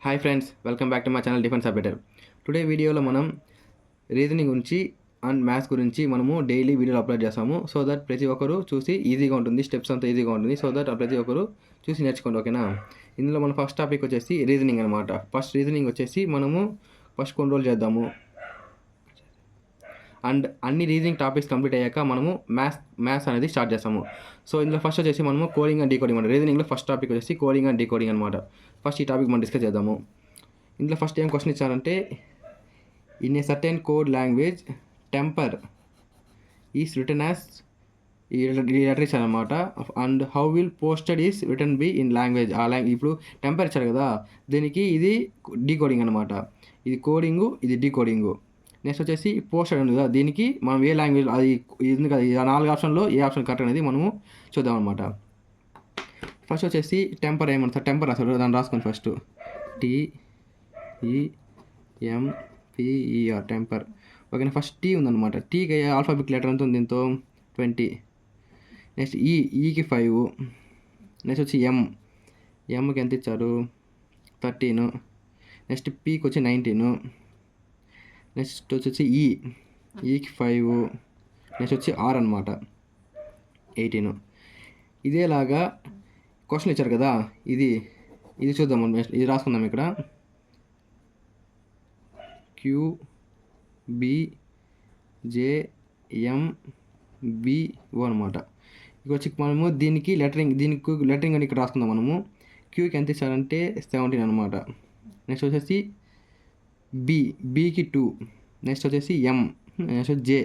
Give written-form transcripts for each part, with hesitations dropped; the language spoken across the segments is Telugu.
Hi friends, welcome back to my channel defence updater. Today వీడియోలో మనం రీజనింగ్ గురించి అండ్ మ్యాథ్స్ గురించి మనము డైలీ వీడియోలు అప్లోడ్ చేస్తాము. సో దట్ ప్రతి ఒక్కరు చూసి ఈజీగా ఉంటుంది, స్టెప్స్ అంతా ఈజీగా ఉంటుంది. సో దట్ ప్రతి ఒక్కరు చూసి నేర్చుకోండి, ఓకేనా? ఇందులో మన ఫస్ట్ టాపిక్ వచ్చేసి రీజనింగ్ అనమాట. ఫస్ట్ రీజనింగ్ వచ్చేసి మనము ఫస్ట్ కొన్ని రోజులు చేద్దాము. అండ్ అన్ని రీజనింగ్ టాపిక్స్ కంప్లీట్ అయ్యాక మనము మ్యాథ్స్ అనేది స్టార్ట్ చేస్తాము. సో ఇందులో ఫస్ట్ వచ్చేసి మనము కోడింగ్ అండ్ డీకోడింగ్ అనమాట. రీజనింగ్లో ఫస్ట్ టాపిక్ వచ్చేసి కోడింగ్ అండ్ డీకోడింగ్ అనమాట. ఫస్ట్ ఈ టాపిక్ మనం డిస్కస్ చేద్దాము. ఇందులో ఫస్ట్ ఏం క్వశ్చన్ ఇచ్చారంటే, in a certain code language temper is return as ఈ లెటర్ ఇచ్చారు అనమాట. And how will posted is return be in language. ఇప్పుడు టెంపర్ ఇచ్చారు కదా, దీనికి ఇది డీకోడింగ్ అనమాట. ఇది కోడింగు, ఇది డీకోడింగు. నెక్స్ట్ వచ్చేసి పోస్టెడ్ ఉంది కదా, దీనికి మనం ఏ లాంగ్వేజ్ అది ఇది కదా, ఈ 4 ఆప్షన్లో ఏ ఆప్షన్ కరెక్ట్ అనేది మనము చూద్దాం అనమాట. ఫస్ట్ వచ్చేసి టెంపర్ ఏమంటారు, టెంపర్ అసలు దాన్ని రాసుకొని ఫస్ట్ TEMPER టెంపర్. ఓకేనా, ఫస్ట్ టీ ఉందన్నమాట. టీకి ఆల్ఫాబెట్ లెటర్ ఎంత ఉంది దీంతో 20. నెక్స్ట్ ఈకి 5. నెక్స్ట్ వచ్చి ఎంకి ఎంత ఇచ్చారు 13. నెక్స్ట్ పీకి వచ్చి 19. నెక్స్ట్ వచ్చి ఈకి 5. నెక్స్ట్ వచ్చి ఆర్ అనమాట 18. ఇదేలాగా క్వశ్చన్ ఇచ్చారు కదా, ఇది చూద్దాం. ఇది రాసుకుందాం ఇక్కడ. QBJMBO అనమాట. ఇక వచ్చి మనము దీనికి లెటరింగ్ అని ఇక్కడ రాసుకుందాం మనము. క్యూకి ఎంత ఇచ్చారంటే 17 అనమాట. నెక్స్ట్ వచ్చేసి బీకి 2. నెక్స్ట్ వచ్చేసి నెక్స్ట్ వచ్చి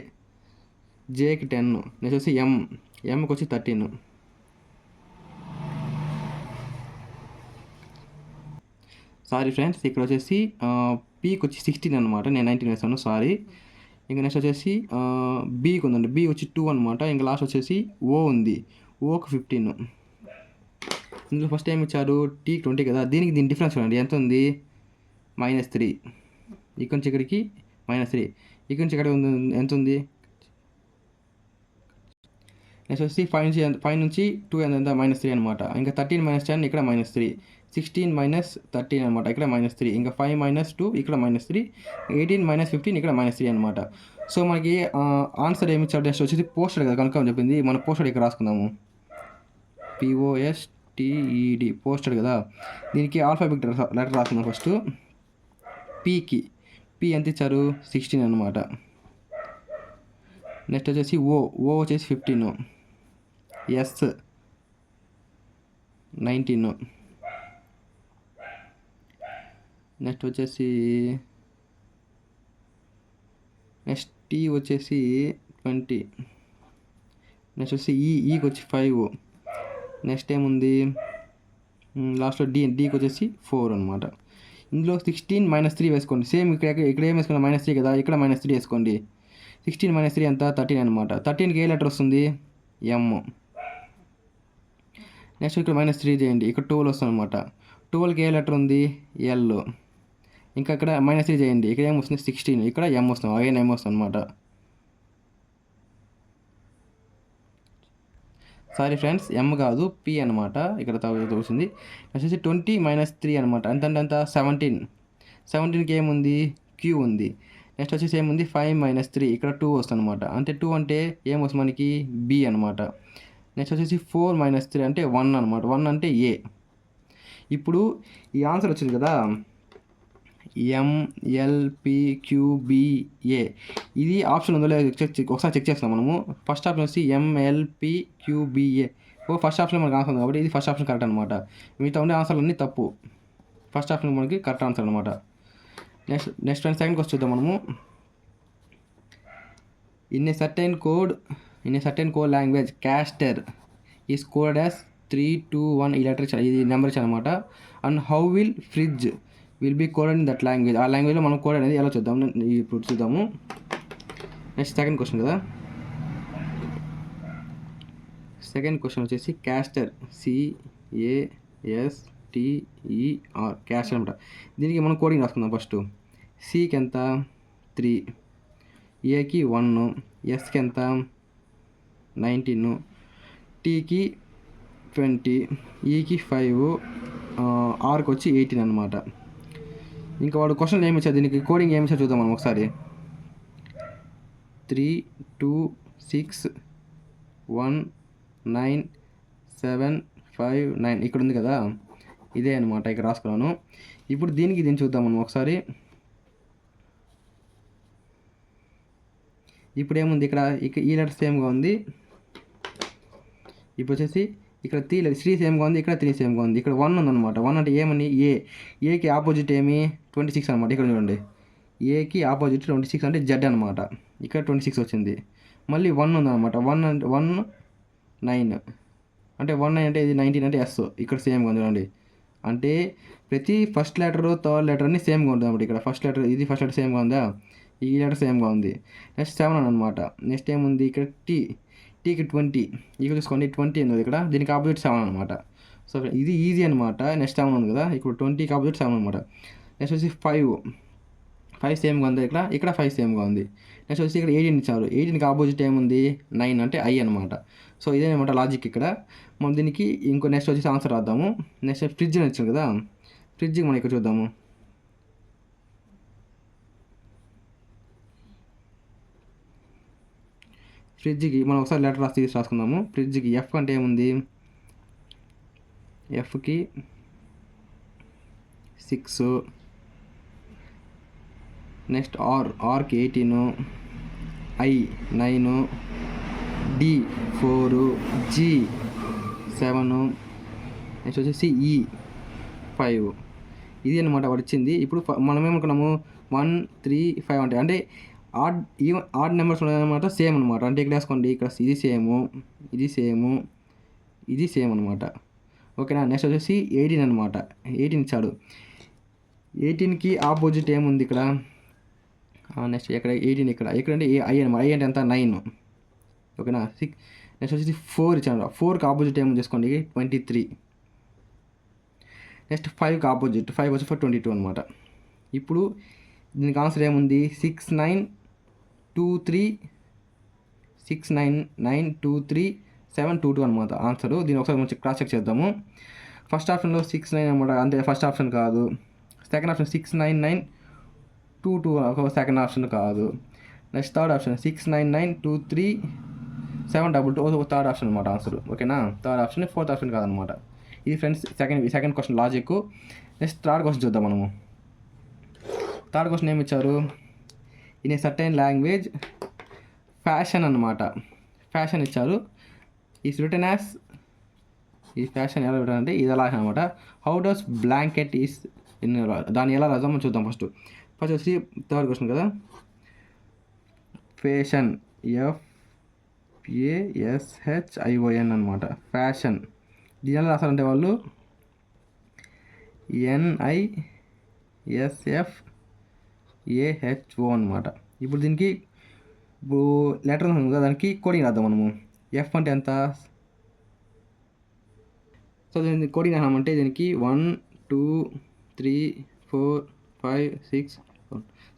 జేకి 10. నెక్స్ట్ వచ్చి ఎంకి వచ్చి 13. సారీ ఫ్రెండ్స్, ఇక్కడ వచ్చేసి పీకి వచ్చి 16 అనమాట. నేను 19 వేస్తాను, సారీ. ఇంకా నెక్స్ట్ వచ్చేసి బీకి ఉందండి, బీ వచ్చి 2 అనమాట. ఇంకా లాస్ట్ వచ్చేసి ఓ ఉంది, ఓకి 15. ఇందులో ఫస్ట్ ఏం ఇచ్చారు, టీకి 20 కదా, దీని డిఫరెన్స్ చూడండి ఎంత ఉంది, -3. ఇక్కడ నుంచి ఇక్కడికి -3, ఇక్కడ నుంచి ఇక్కడ ఎంత ఉంది. నెక్స్ట్ వచ్చి 5 నుంచి 2 ఎంత -3 అనమాట. ఇంకా 13 - 10 ఇక్కడ -3. 16 - 13 అనమాట, ఇక్కడ -3. ఇంకా 5 - 2 ఇక్కడ -3. 18 - 15 ఇక్కడ -3 అనమాట. సో మనకి ఆన్సర్ ఏమి ఇచ్చాడు, నెక్స్ట్ వచ్చేసి పోస్టెడ్ కదా కనుక చెప్పింది. మన పోస్టెడ్ ఇక్కడ రాసుకుందాము. POSTED పోస్టెడ్ కదా, దీనికి ఆల్ఫాబెట్ లెటర్ రాసుకుందాం ఫస్ట్. పీ ఎంత ఇచ్చారు 16 అనమాట. నెక్స్ట్ వచ్చేసి ఓ వచ్చేసి 15. ఎస్ 19. నెక్స్ట్ వచ్చేసి టీ వచ్చేసి 20. నెక్స్ట్ వచ్చి ఈకి వచ్చి 5. నెక్స్ట్ ఏముంది లాస్ట్లో డీకి వచ్చేసి 4 అనమాట. ఇందులో 16 - 3 వేసుకోండి. సేమ్ ఇక్కడ ఏం వేసుకున్నా -3 కదా, ఇక్కడ -3 వేసుకోండి. 16 - 3 ఎంత 13 అనమాట. 13కి ఏ లెటర్ వస్తుంది, ఎమ్. నెక్స్ట్ ఇక్కడ -3 చేయండి, ఇక్కడ 12 వస్తుంది అనమాట. 12కి ఏ లెటర్ ఉంది, ఎల్. ఇంకా ఇక్కడ -3 చేయండి, ఇక్కడ ఏం వస్తుంది 16, ఇక్కడ ఎం వస్తుంది, అగైన్ ఎం వస్తుంది అనమాట. సారీ ఫ్రెండ్స్, ఎం కాదు పి అనమాట, ఇక్కడ వచ్చింది. నెక్స్ట్ వచ్చి 20 - 3 అనమాట. ఎంత 17. 17కి ఏముంది, క్యూ ఉంది. నెక్స్ట్ వచ్చేసి ఏముంది 5 - 3, ఇక్కడ 2 వస్తుంది అనమాట. అంటే 2 అంటే ఏం వస్తుంది మనకి, బి అనమాట. నెక్స్ట్ వచ్చేసి 4 - 3 అంటే 1 అనమాట. 1 అంటే ఏ. ఇప్పుడు ఈ ఆన్సర్ వచ్చింది కదా, MLPQBA. ఇది ఆప్షన్ ఉందో లేదో ఒకసారి చెక్ చేస్తాం మనము. ఫస్ట్ ఆప్షన్ వచ్చి MLPQBA. ఫస్ట్ ఆప్షన్ మనకు ఆన్సర్ ఉంది కాబట్టి ఇది ఫస్ట్ ఆప్షన్ కరెక్ట్ అనమాట. మిగతా ఉండే ఆన్సర్లు అన్నీ తప్పు. ఫస్ట్ ఆప్షన్ మనకి కరెక్ట్ ఆన్సర్ అనమాట. నెక్స్ట్ సెకండ్ క్వశ్చన్ చూద్దాం మనము. In a certain code language caster is code as 321. ఈ లెటర్ ఇది నెంబర్ ఇచ్చాను అనమాట. And how will fridge will be coded in that language. ఆ లాంగ్వేజ్లో మనం కోడ్ అనేది ఎలా చూద్దాం, ఇప్పుడు చూద్దాము. నెక్స్ట్ సెకండ్ క్వశ్చన్ కదా, సెకండ్ క్వశ్చన్ వచ్చేసి క్యాస్టర్ CASTER క్యాస్టర్ అనమాట. దీనికి మనం కోడింగ్ రాసుకుందాం ఫస్ట్. సికి ఎంత 3, ఏకి 1, ఎస్కి ఎంత 19, టీకి 20, ఈకి 5, ఆర్కి వచ్చి 18 అనమాట. ఇంకా వాడు క్వశ్చన్ ఏమి ఇచ్చారు, దీనికి కోడింగ్ ఏమి ఇచ్చారు చూద్దాం మనం ఒకసారి. 3 2 6 1 9 7 5 9 ఇక్కడ ఉంది కదా, ఇదే అనమాట ఇక్కడ రాసుకున్నాను. ఇప్పుడు దీన్ని చూద్దాం మనం ఒకసారి. ఇప్పుడు ఏముంది ఇక్కడ ఈ లెటర్ సేమ్గా ఉంది. ఇప్పుడు వచ్చేసి ఇక్కడ 3 సేమ్గా ఉంది, ఇక్కడ 3 సేమ్గా ఉంది. ఇక్కడ 1 ఉందన్నమాట. 1 అంటే ఏమని, ఏకి ఆపోజిట్ ఏమి 26 అనమాట. ఇక్కడ చూడండి, ఏకి ఆపోజిట్ 26 అంటే జెడ్ అనమాట. ఇక్కడ 26 వచ్చింది. మళ్ళీ 1 ఉందన్నమాట. 1 అంటే 1 9 అంటే 1 9 అంటే ఇది 19 అంటే ఎస్. ఇక్కడ సేమ్గా ఉంది చూడండి. అంటే ప్రతి ఫస్ట్ లెటర్ థర్డ్ లెటర్ అన్ని సేమ్గా ఉంటుంది అన్నమాట. ఇక్కడ ఫస్ట్ లెటర్ ఫస్ట్ లెటర్ సేమ్గా ఉందా, ఈ లెటర్ సేమ్గా ఉంది. నెక్స్ట్ 7 అనమాట. నెక్స్ట్ ఏముంది ఇక్కడ టీకి 20, ఇక్కడ చూసుకోండి 20 ఉంది ఇక్కడ, దీనికి ఆపోజిట్ 7 అనమాట. సో ఇది ఈజీ అనమాట. నెక్స్ట్ 7 ఉంది కదా, ఇప్పుడు 20కి ఆపోజిట్ 7 అనమాట. నెక్స్ట్ వచ్చి 5 సేమ్గా ఉంది ఇక్కడ 5 సేమ్గా ఉంది. నెక్స్ట్ వచ్చి ఇక్కడ 18 ఇచ్చారు. 18కి ఆపోజిట్ ఏముంది 9 అంటే ఐ అనమాట. సో ఇదే అనమాట లాజిక్ ఇక్కడ. మనం దీనికి ఇంకో నెక్స్ట్ వచ్చేసి ఆన్సర్ రాద్దాము. నెక్స్ట్ ఫ్రిడ్జ్ అని ఇచ్చాం కదా, ఫ్రిడ్జ్కి మనం ఇక్కడ చూద్దాము. ఫ్రిడ్జ్కి మనం ఒకసారి లెటర్ రాసుకుందాము. ఫ్రిడ్జ్కి ఎఫ్ అంటే ఏముంది, ఎఫ్కి 6, నెక్స్ట్ ఆర్కి 18, ఐ 9, డి 4, జి 7, నెక్స్ట్ వచ్చేసి ఈ 5. ఇది అనమాట వాడు ఇచ్చింది. ఇప్పుడు మనం ఏమనుకున్నాము 1 3 5 అంటే ఆడ్ నెంబర్స్ ఉన్నాయన్నమాట, సేమ్ అనమాట. అంటే ఇక్కడ వేసుకోండి, ఇక్కడ ఇది సేమ్ అనమాట. ఓకేనా. నెక్స్ట్ వచ్చేసి 18 అనమాట. 18 ఇచ్చాడు. 18కి ఆపోజిట్ ఏముంది ఇక్కడ, నెక్స్ట్ ఇక్కడ 18 ఇక్కడ అంటే ఐ అనమాట. ఐ అంటే ఎంత 9. ఓకేనా. నెక్స్ట్ వచ్చేసి 4 ఇచ్చాడు. 4కి ఆపోజిట్ ఏముంది చేసుకోండి 23. నెక్స్ట్ 5కి ఆపోజిట్ 5 వచ్చి 22 అనమాట. ఇప్పుడు దీనికి ఆన్సర్ ఏముంది 6 9 2 3 6 9 9 2 3 7 2 2 అనమాట ఆన్సరు. దీన్ని ఒకసారి మంచి క్రాస్ చెక్ చేద్దాము. ఫస్ట్ ఆప్షన్లో 6 9 అనమాట, అంటే ఫస్ట్ ఆప్షన్ కాదు. సెకండ్ ఆప్షన్ 6 9 9 2 2 సెకండ్ ఆప్షన్ కాదు. Next third option 6 9 9 2 3 7 2 2 third option అనమాట ఆన్సర్. ఓకేనా. థర్డ్ ఆప్షన్, ఫోర్త్ ఆప్షన్ కాదనమాట. ఇది friends second question logic. Next third question చూద్దాం మనము. థర్డ్ క్వశ్చన్ ఏమి ఇచ్చారు, in a certain language fashion అనమాట. ఫ్యాషన్ ఇచ్చారు. ఈస్ రిటర్న్ యాజ్, ఈ ఫ్యాషన్ ఎలా రిటర్న్ అంటే ఇది ఎలా అనమాట. How does blanket is in, దాన్ని ఎలా రాద్దాం చూద్దాం. ఫస్ట్ వచ్చి థర్డ్ క్వశ్చన్ కదా, ఫ్యాషన్ FASHION అనమాట. ఫ్యాషన్ దీని ఎలా రాస్తారంటే వాళ్ళు NISFAHO అనమాట. ఇప్పుడు దీనికి లెటర్ ఉంది కదా, దానికి కోడింగ్ రాద్దాం మనము. ఎఫ్ అంటే ఎంత, సో దీనికి కోడింగ్ రాసామంటే దీనికి 1 2 3 4 5 6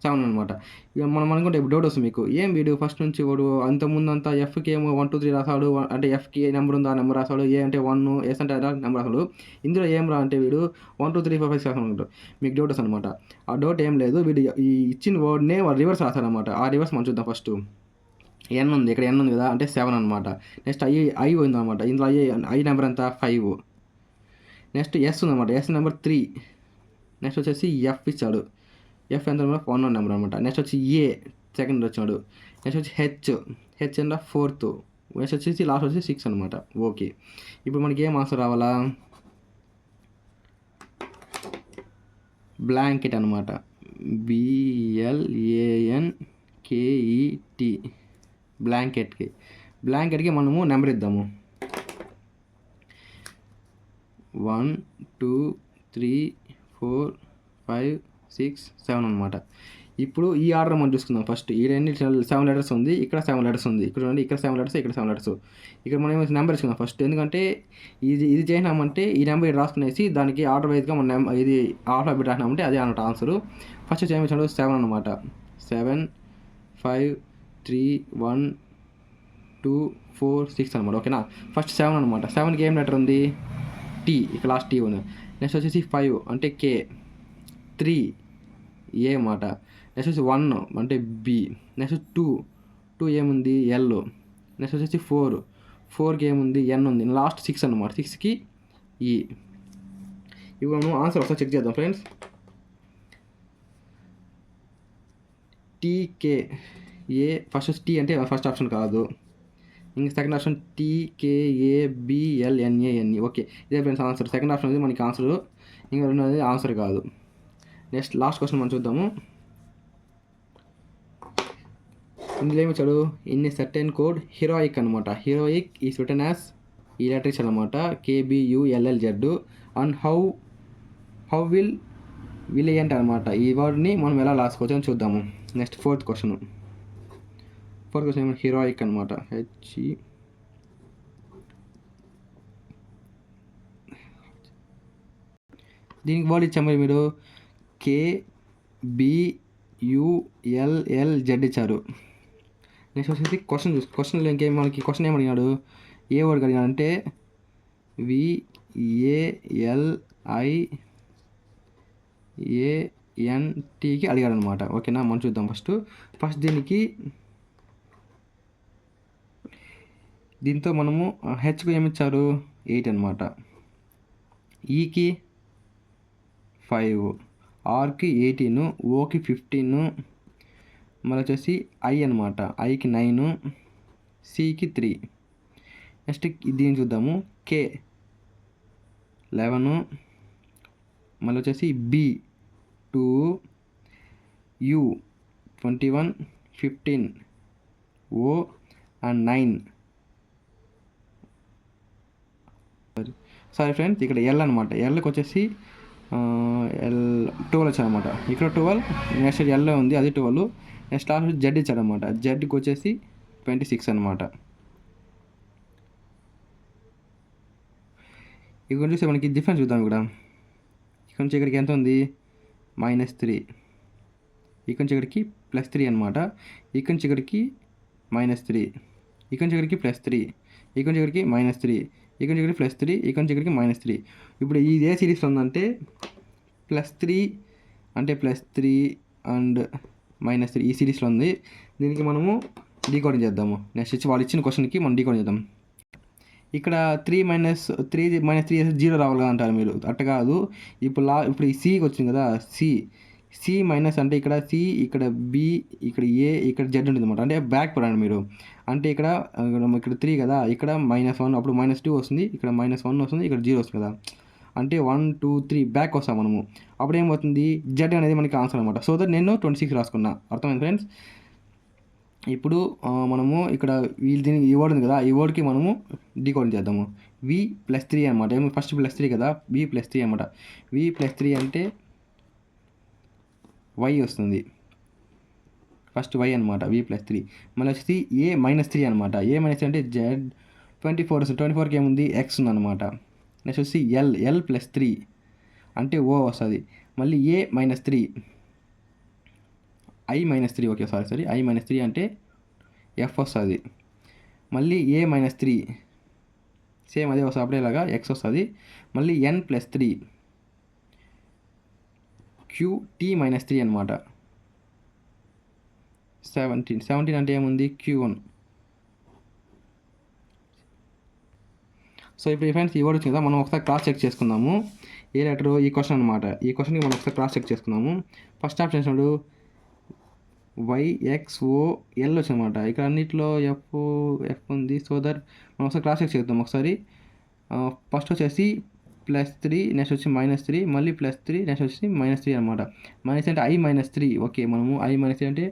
7 అనమాట. ఇక మనం అనుకుంటే ఇప్పుడు డౌట్ వస్తుంది మీకు, ఏం వీడు ఫస్ట్ నుంచి వాడు అంతకుముందు అంతా ఎఫ్కి ఏమో 1 2 3 రాసాడు, అంటే ఎఫ్కి ఏ నెంబర్ ఉందో ఆ నెంబర్ రాసాడు, ఏ అంటే 1, ఎస్ అంటే నెంబర్ రాసాడు. ఇందులో ఏం రా అంటే వీడు 1 2 3 4 5 6 రాసాడు. మీకు డౌట్ వస్తుంది అనమాట. ఆ డౌట్ ఏం లేదు, వీడు ఈ ఇచ్చిన వర్డ్నే వాడు రివర్స్ రాశాడనమాట. ఆ రివర్స్ మనం చూద్దాం. ఫస్ట్ ఎన్ ఉంది, ఇక్కడ ఎన్ ఉంది కదా, అంటే 7 అనమాట. నెక్స్ట్ ఐ ఉంది అనమాట. ఇందులో ఐ నెంబర్ ఎంత 5. నెక్స్ట్ ఎస్ ఉందన్నమాట, ఎస్ నెంబర్ 3. నెక్స్ట్ వచ్చేసి ఎఫ్ ఇచ్చాడు, ఎఫ్ ఎంత నెంబర్ 1 నెంబర్ అనమాట. నెక్స్ట్ వచ్చి ఏ సెకండ్ వచ్చాడు. నెక్స్ట్ వచ్చి హెచ్ అంటే 4th. నెక్స్ట్ వచ్చేసి లాస్ట్ వచ్చి 6 అనమాట. ఓకే, ఇప్పుడు మనకి ఏం ఆన్సర్ రావాలా, బ్లాంకెట్ అనమాట. BLANKET బ్లాంకెట్కి మనము నెంబర్ ఇద్దాము. 1 2 3 4 5 6 7 అనమాట. ఇప్పుడు ఈ ఆర్డర్ మనం చూసుకుందాం. ఫస్ట్ ఈ 7 లెటర్స్ ఉంది, ఇక్కడ 7 లెటర్స్ ఉంది. ఇక్కడ చూడండి, ఇక్కడ 7 లెటర్స్, ఇక్కడ 7 లెటర్స్. ఇక్కడ మనం నెంబర్ ఇచ్చుకుందాం ఫస్ట్. ఎందుకంటే ఇది చేసినామంటే ఈ నెంబర్ రాసుకునేసి దానికి ఆర్డర్ వైజ్గా మనం ఇది ఆల్ఫాబెట్ రాసినామంటే అదే అనమాట ఆన్సరు. ఫస్ట్ ఏమి ఇచ్చాడు 7 అనమాట. 7 5 3 1 2 4 6 అనమాట. ఓకేనా. ఫస్ట్ 7 అనమాట. 7కి ఏం లెటర్ ఉంది, టీ, ఇక్కడ లాస్ట్ టీ ఉంది. నెక్స్ట్ వచ్చేసి 5 అంటే K, 3 ఏ మాట. నెక్స్ట్ వచ్చి 1 అంటే బి. నెక్స్ట్ 2 ఏముంది ఎల్. నెక్స్ట్ వచ్చేసి 4కి ఏముంది ఎన్ ఉంది. లాస్ట్ 6 అనమాట. 6కి ఈ. ఇవి మనం ఆన్సర్ ఒకసారి చెక్ చేద్దాం ఫ్రెండ్స్. టీకే ఏ ఫస్ట్ టీ అంటే ఫస్ట్ ఆప్షన్ కాదు. ఇంకా సెకండ్ ఆప్షన్ TKABLNANE. ఓకే, ఇదే ఫ్రెండ్స్ ఆన్సర్. సెకండ్ ఆప్షన్ అనేది మనకి ఆన్సర్, ఇంకా రెండోది ఆన్సర్ కాదు. నెక్స్ట్ లాస్ట్ క్వశ్చన్ మనం చూద్దాము. ఇందులో ఏమి ఇచ్చాడు, in a certain code heroic అనమాట. హీరోయిక్ ఈస్ రిటర్న్ యాజ్ ఈ లెటర్స్ అనమాట, KBULLZ. అండ్ హౌ విలియంట్ అనమాట. ఈ వర్డ్ని మనం ఎలా రాసుకోవచ్చు అని చూద్దాము. నెక్స్ట్ ఫోర్త్ క్వశ్చన్ ఏమో హీరోయిక్ అనమాట. దీనికి వర్డ్ ఇచ్చాము మీరు KBULLZ ఇచ్చారు. నెక్స్ట్ వచ్చేసి క్వశ్చన్లో ఇంకేం మనకి క్వశ్చన్ ఏమి అడిగినాడు, ఏ వర్డ్ అడిగినాడు అంటే VALIANTకి అడిగాడు అనమాట. ఓకేనా, మనం చూద్దాం. ఫస్ట్ దీంతో మనము హెచ్కు ఏమిచ్చారు 8 అనమాట, ఈకి 5, ఆర్కి 18, ఓకి 15, మళ్ళీ వచ్చేసి ఐ అనమాట, ఐకి 9, సికి 3. నెక్స్ట్ దీన్ని చూద్దాము, కే 11, మళ్ళీ వచ్చేసి B 2, U 21, 15, O and 9. Sorry friends, ఇక్కడ ఎల్ అనమాట. ఎల్కి వచ్చేసి 12 వచ్చారనమాట. ఇక్కడ 12, నెక్స్ట్ ఎల్లో ఉంది అది 12. నెక్స్ట్ లాస్ట్ జెడ్ ఇచ్చాడనమాట. జెడ్కి వచ్చేసి 26 అనమాట. ఇక్కడ చూస్తే మనకి డిఫరెన్స్ చూద్దాం. ఇక్కడ నుంచి ఇక్కడికి ఎంత ఉంది, -3. ఇక్కడ నుంచి ఇక్కడికి +3 అనమాట. ఇక్కడ నుంచి ఇక్కడికి -3, ఇక్కడ నుంచి ఇక్కడికి +3, ఇక్కడ నుంచి ఇక్కడికి -3, ఇక్కడ నుంచి ఇక్కడికి +3, ఇక్కడ నుంచి ఇక్కడికి -3. ఇప్పుడు ఇది ఏ సిరీస్లో ఉందంటే +3 అంటే +3 అండ్ -3 ఈ సిరీస్లో ఉంది. దీనికి మనము డీకోడింగ్ చేద్దాము. నెక్స్ట్ వాళ్ళు ఇచ్చిన క్వశ్చన్కి మనం డీకోడింగ్ చేద్దాం. ఇక్కడ 3 - 3 0 రావాలి కదా అంటారు మీరు. అట్ట కాదు. ఇప్పుడు ఈ సికి వచ్చింది కదా, సి మైనస్ అంటే ఇక్కడ సి, ఇక్కడ బి, ఇక్కడ ఏ, ఇక్కడ జెడ్ ఉంటుంది అనమాట. అంటే బ్యాక్ పడండి మీరు. అంటే ఇక్కడ 3 కదా, ఇక్కడ -1, అప్పుడు -2 వస్తుంది, ఇక్కడ -1 వస్తుంది, ఇక్కడ 0 వస్తుంది కదా. అంటే 1 2 3 బ్యాక్ వస్తాం మనము. అప్పుడు ఏమవుతుంది, జెడ్ అనేది మనకి ఆన్సర్ అనమాట. సో దట్ నేను 26 రాసుకున్నా. అర్థమైంది ఫ్రెండ్స్. ఇప్పుడు మనము ఇక్కడ దీనికి ఈ వర్డ్ ఉంది కదా, ఈ వర్డ్కి మనము డీకోడింగ్ చేద్దాము. V+3 అనమాట. ఫస్ట్ +3 కదా, V+3 అనమాట. V+3 అంటే y వస్తుంది. ఫస్ట్ y అనమాట, V+3. మళ్ళీ వచ్చేసి A-3 అనమాట. A-3 అంటే Z24 వస్తుంది. 24కి ఏముంది, x ఉందన్నమాట. నెక్స్ట్ వచ్చి L+3 అంటే O వస్తుంది. మళ్ళీ A-3, I-3. Okay sorry I-3 అంటే F వస్తుంది. మళ్ళీ A-3 సేమ్ అదే వస్తుంది, అప్పుడే ఇలాగా x వస్తుంది. మళ్ళీ N+3 QT-3 అనమాట. 17 అంటే ఏముంది, Q1. సో ఇప్పుడు ఫ్రెండ్స్ ఈ వర్డ్ వచ్చింది కదా, మనం ఒకసారి క్రాస్ చెక్ చేసుకుందాము. ఏ లెటరు, ఈ క్వశ్చన్ అనమాట. ఈ క్వశ్చన్కి మనం ఒకసారి క్రాస్ చెక్ చేసుకుందాము. ఫస్ట్ ఆప్షన్ చేసినాడు YXOL వచ్చనమాట. ఇక్కడ అన్నింటిలో ఎఫ్ ఉంది. సో దట్ మనం ఒకసారి క్రాస్ చెక్ చేద్దాం ఒకసారి. ఫస్ట్ వచ్చేసి +3, నెక్స్ట్ వచ్చి -3, మళ్ళీ +3, నెక్స్ట్ వచ్చి -3 అనమాట. -3 అంటే I-3. ఓకే, మనము I-3 అంటే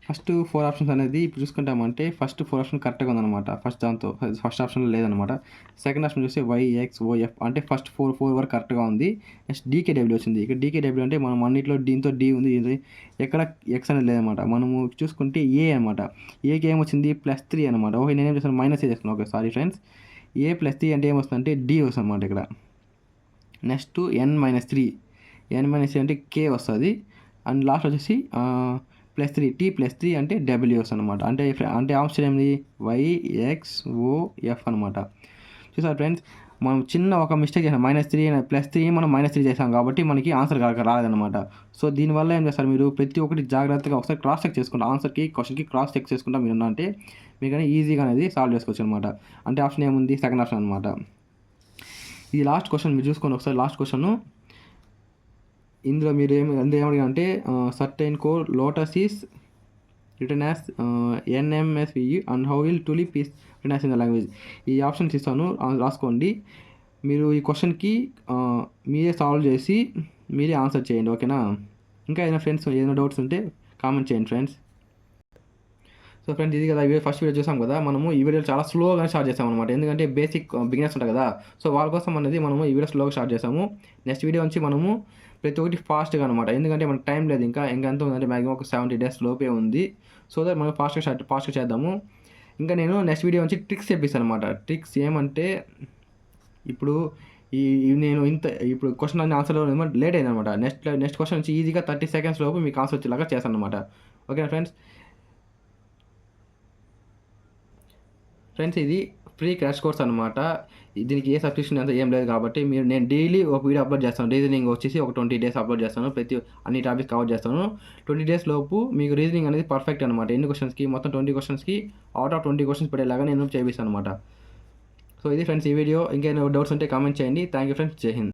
ఫస్ట్ 4 ఆప్షన్స్ అనేది ఇప్పుడు చూసుకుంటామంటే ఫస్ట్ 4 ఆప్షన్ కరెక్ట్గా ఉందన్నమాట. ఫస్ట్ ఆప్షన్లో లేదనమాట. సెకండ్ ఆప్షన్ చూస్తే YXOF అంటే ఫస్ట్ 4 వరకు కరెక్ట్గా ఉంది. నెక్స్ట్ DKW వచ్చింది. ఇక్కడ DKW అంటే మనం అన్నింటిలో దీంతో D ఉంది, ఎక్కడ X అనేది లేదనమాట. మనము చూసుకుంటే A అనమాట. ఏకి ఏమొచ్చింది, +3 అనమాట. ఓకే, నేనేం చేస్తాను, -A చేస్తున్నాను. Okay sorry friends. A+3 అంటే ఏమొస్తుందంటే D వస్తుంది అనమాట ఇక్కడ. నెక్స్ట్ N-3 అంటే K వస్తుంది. అండ్ లాస్ట్ వచ్చేసి +3 T +3 అంటే WS అనమాట. అంటే ఆప్షన్ ఏంది YXOF అనమాట. చూసారా ఫ్రెండ్స్, మనం చిన్న ఒక మిస్టేక్ చేసాం, -3 +3 మనం -3 చేసాం కాబట్టి మనకి ఆన్సర్ రాలేదన్నమాట. సో దీనివల్ల ఏం చేస్తారు, మీరు ప్రతి ఒక్కటి జాగ్రత్తగా ఒకసారి క్రాస్ చెక్ చేసుకుంటారు. ఆన్సర్కి క్వశ్చన్కి క్రాస్ చెక్ చేసుకుంటా మీరు అంటే మీకు ఈజీగా అనేది సాల్వ్ చేసుకోవచ్చు అనమాట. అంటే ఆప్షన్ ఏముంది, సెకండ్ ఆప్షన్ అనమాట. ఇది లాస్ట్ క్వశ్చన్ మీరు చూసుకోండి ఒకసారి. లాస్ట్ క్వశ్చన్ ఇందులో మీరు ఏమడిగారంటే certain code lotus is return as NMSVE and how will tulip is return as in the language. ఈ ఆప్షన్స్ ఇస్తాను, రాసుకోండి. మీరు ఈ క్వశ్చన్కి మీరే సాల్వ్ చేసి మీరే ఆన్సర్ చేయండి, ఓకేనా. ఇంకా ఏదైనా ఫ్రెండ్స్ ఏదైనా డౌట్స్ ఉంటే కామెంట్ చేయండి ఫ్రెండ్స్. సో ఫ్రెండ్స్, ఇది కదా ఫస్ట్ వీడియో చూసాం కదా. మనము ఈ వీడియో చాలా స్లోగా స్టార్ట్ చేసాం అనమాట. ఎందుకంటే బేసిక్ బిగినర్స్ ఉంటాయి కదా, సో వాళ్ళ కోసం అనేది మనము ఈ వీడియో స్లోగా స్టార్ట్ చేసాము. నెక్స్ట్ వీడియో నుంచి మనము ప్రతి ఒక్కటి ఫాస్ట్గా అనమాట. ఎందుకంటే మనకు టైం లేదు, ఇంకా ఎంత ఉందంటే మ్యాక్సిమం ఒక 70 days లోపే ఉంది. సో దట్ మనం ఫాస్ట్గా చేద్దాము. ఇంకా నేను నెక్స్ట్ వీడియో నుంచి ట్రిక్స్ చెప్పిస్తాను అనమాట. ట్రిక్స్ ఏమంటే ఇప్పుడు నేను ఇప్పుడు క్వశ్చన్ అనే ఆన్సర్ లేట్ అయింది అనమాట. నెక్స్ట్ క్వశ్చన్ నుంచి ఈజీగా 30 seconds లోపు మీకు ఆన్సర్ వచ్చేలాగా చేస్తాను అనమాట, ఓకేనా ఫ్రెండ్స్. ఇది ఫ్రీ క్రాష్ కోర్స్ అనమాట. దీనికి ఏ సబ్స్క్రిప్షన్ అంతా ఏం లేదు కాబట్టి నేను డైలీ ఒక వీడియో అప్లోడ్ చేస్తాను. రీజనింగ్ వచ్చేసి ఒక 20 days అప్లోడ్ చేస్తాను. అన్ని టాపిక్స్ కవర్ చేస్తాను. 20 days లోపు మీకు రీజనింగ్ అనేది పర్ఫెక్ట్ అనమాట. ఎన్ని క్వశ్చన్స్కి, మొత్తం 20 questionస్కి అవుట్ ఆఫ్ 20 questions పడేలాగా నేను చేపిస్తాను అనమాట. సో ఇది ఫ్రెండ్స్ ఈ వీడియో. ఇంకేమైనా డౌట్స్ ఉంటే కామెంట్ చేయండి. థ్యాంక్ యూ ఫ్రెండ్స్, జై హింద్.